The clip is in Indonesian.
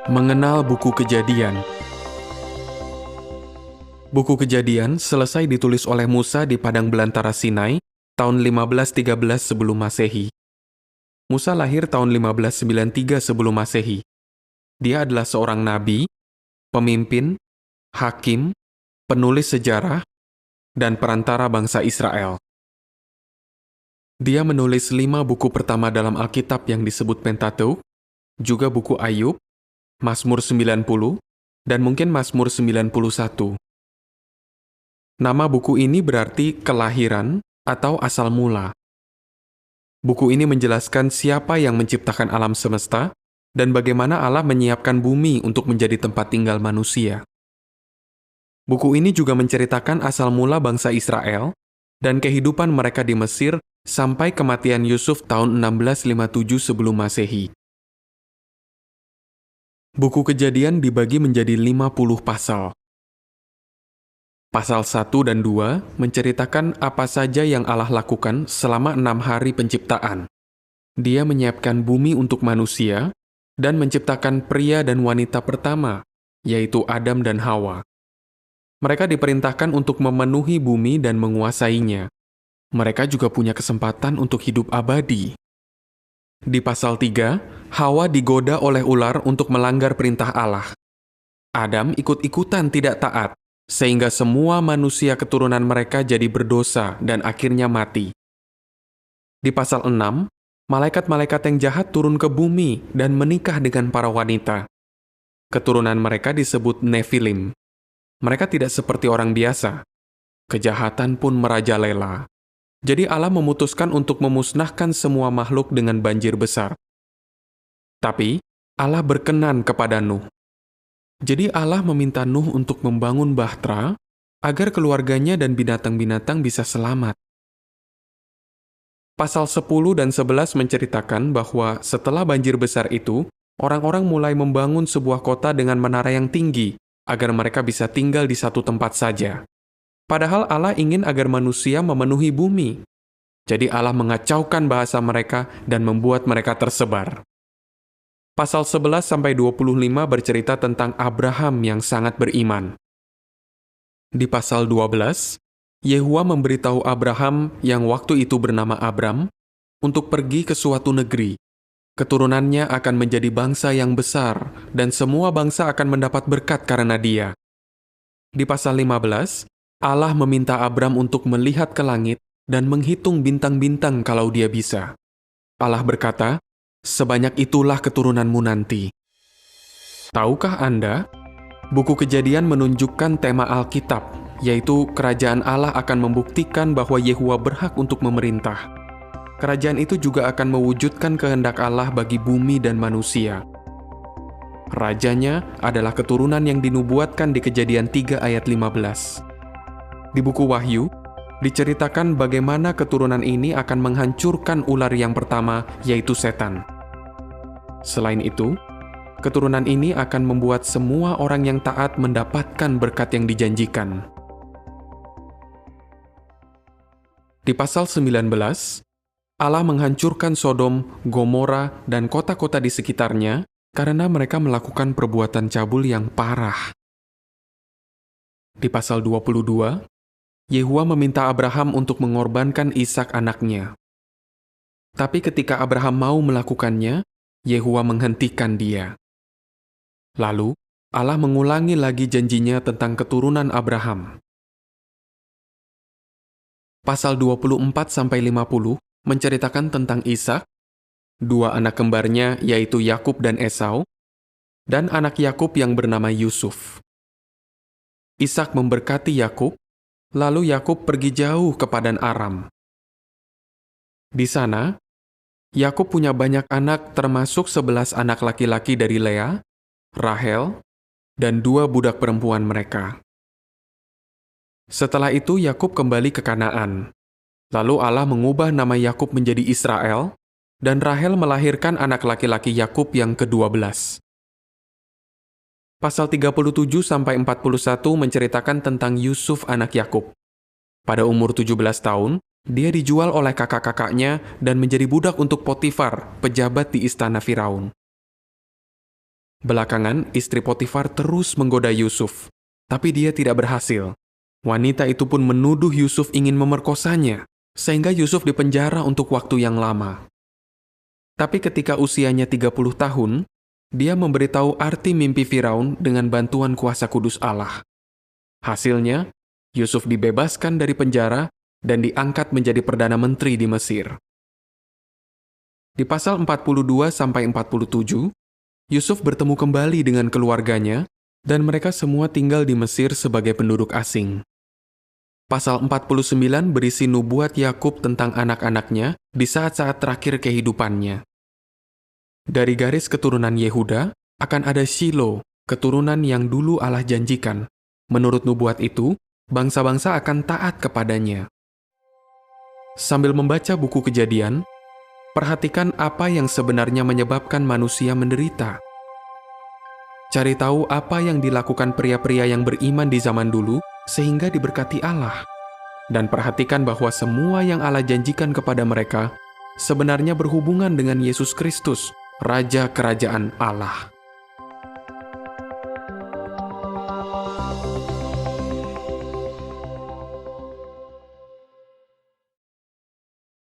Mengenal buku Kejadian. Buku Kejadian selesai ditulis oleh Musa di padang belantara Sinai tahun 1513 sebelum Masehi. Musa lahir tahun 1593 sebelum Masehi. Dia adalah seorang nabi, pemimpin, hakim, penulis sejarah, dan perantara bangsa Israel. Dia menulis 5 buku pertama dalam Alkitab yang disebut Pentateuk, juga buku Ayub, Mazmur 90, dan mungkin Mazmur 91. Nama buku ini berarti kelahiran atau asal mula. Buku ini menjelaskan siapa yang menciptakan alam semesta dan bagaimana Allah menyiapkan bumi untuk menjadi tempat tinggal manusia. Buku ini juga menceritakan asal mula bangsa Israel dan kehidupan mereka di Mesir sampai kematian Yusuf tahun 1657 sebelum Masehi. Buku Kejadian dibagi menjadi 50 pasal. Pasal 1 dan 2 menceritakan apa saja yang Allah lakukan selama 6 hari penciptaan. Dia menyiapkan bumi untuk manusia dan menciptakan pria dan wanita pertama, yaitu Adam dan Hawa. Mereka diperintahkan untuk memenuhi bumi dan menguasainya. Mereka juga punya kesempatan untuk hidup abadi. Di pasal 3, Hawa digoda oleh ular untuk melanggar perintah Allah. Adam ikut-ikutan tidak taat, sehingga semua manusia keturunan mereka jadi berdosa dan akhirnya mati. Di pasal 6, malaikat-malaikat yang jahat turun ke bumi dan menikah dengan para wanita. Keturunan mereka disebut Nephilim. Mereka tidak seperti orang biasa. Kejahatan pun merajalela. Jadi Allah memutuskan untuk memusnahkan semua makhluk dengan banjir besar. Tapi Allah berkenan kepada Nuh. Jadi Allah meminta Nuh untuk membangun bahtera agar keluarganya dan binatang-binatang bisa selamat. Pasal 10 dan 11 menceritakan bahwa setelah banjir besar itu, orang-orang mulai membangun sebuah kota dengan menara yang tinggi agar mereka bisa tinggal di satu tempat saja. Padahal Allah ingin agar manusia memenuhi bumi. Jadi Allah mengacaukan bahasa mereka dan membuat mereka tersebar. Pasal 11-25 bercerita tentang Abraham yang sangat beriman. Di pasal 12, Yehua memberitahu Abraham yang waktu itu bernama Abram untuk pergi ke suatu negeri. Keturunannya akan menjadi bangsa yang besar dan semua bangsa akan mendapat berkat karena dia. Di pasal 15, Allah meminta Abram untuk melihat ke langit dan menghitung bintang-bintang kalau dia bisa. Allah berkata, "Sebanyak itulah keturunanmu nanti." Tahukah Anda, buku Kejadian menunjukkan tema Alkitab, yaitu kerajaan Allah akan membuktikan bahwa Yehua berhak untuk memerintah. Kerajaan itu juga akan mewujudkan kehendak Allah bagi bumi dan manusia. Rajanya adalah keturunan yang dinubuatkan di Kejadian 3 ayat 15. Di buku Wahyu, diceritakan bagaimana keturunan ini akan menghancurkan ular yang pertama, yaitu setan. Selain itu, keturunan ini akan membuat semua orang yang taat mendapatkan berkat yang dijanjikan. Di pasal 19, Allah menghancurkan Sodom, Gomora, dan kota-kota di sekitarnya karena mereka melakukan perbuatan cabul yang parah. Di pasal 22, Yehua meminta Abraham untuk mengorbankan Ishak anaknya. Tapi ketika Abraham mau melakukannya, Yehua menghentikan dia. Lalu, Allah mengulangi lagi janjinya tentang keturunan Abraham. Pasal 24-50 menceritakan tentang Ishak, 2 anak kembarnya yaitu Yakub dan Esau, dan anak Yakub yang bernama Yusuf. Ishak memberkati Yakub, lalu Yakub pergi jauh ke padang Aram. Di sana, Yakub punya banyak anak termasuk 11 anak laki-laki dari Lea, Rahel, dan 2 budak perempuan mereka. Setelah itu Yakub kembali ke Kanaan. Lalu Allah mengubah nama Yakub menjadi Israel, dan Rahel melahirkan anak laki-laki Yakub yang ke-12. Pasal 37-41 menceritakan tentang Yusuf anak Yakub. Pada umur 17 tahun, dia dijual oleh kakak-kakaknya dan menjadi budak untuk Potifar, pejabat di istana Firaun. Belakangan, istri Potifar terus menggoda Yusuf, tapi dia tidak berhasil. Wanita itu pun menuduh Yusuf ingin memerkosanya, sehingga Yusuf dipenjara untuk waktu yang lama. Tapi ketika usianya 30 tahun, dia memberitahu arti mimpi Firaun dengan bantuan kuasa kudus Allah. Hasilnya, Yusuf dibebaskan dari penjara dan diangkat menjadi Perdana Menteri di Mesir. Di pasal 42-47, Yusuf bertemu kembali dengan keluarganya, dan mereka semua tinggal di Mesir sebagai penduduk asing. Pasal 49 berisi nubuat Yakub tentang anak-anaknya di saat-saat terakhir kehidupannya. Dari garis keturunan Yehuda akan ada Shilo, keturunan yang dulu Allah janjikan. Menurut nubuat itu, bangsa-bangsa akan taat kepadanya. Sambil membaca buku Kejadian, perhatikan apa yang sebenarnya menyebabkan manusia menderita. Cari tahu apa yang dilakukan pria-pria yang beriman di zaman dulu sehingga diberkati Allah. Dan perhatikan bahwa semua yang Allah janjikan kepada mereka sebenarnya berhubungan dengan Yesus Kristus, Raja Kerajaan Allah.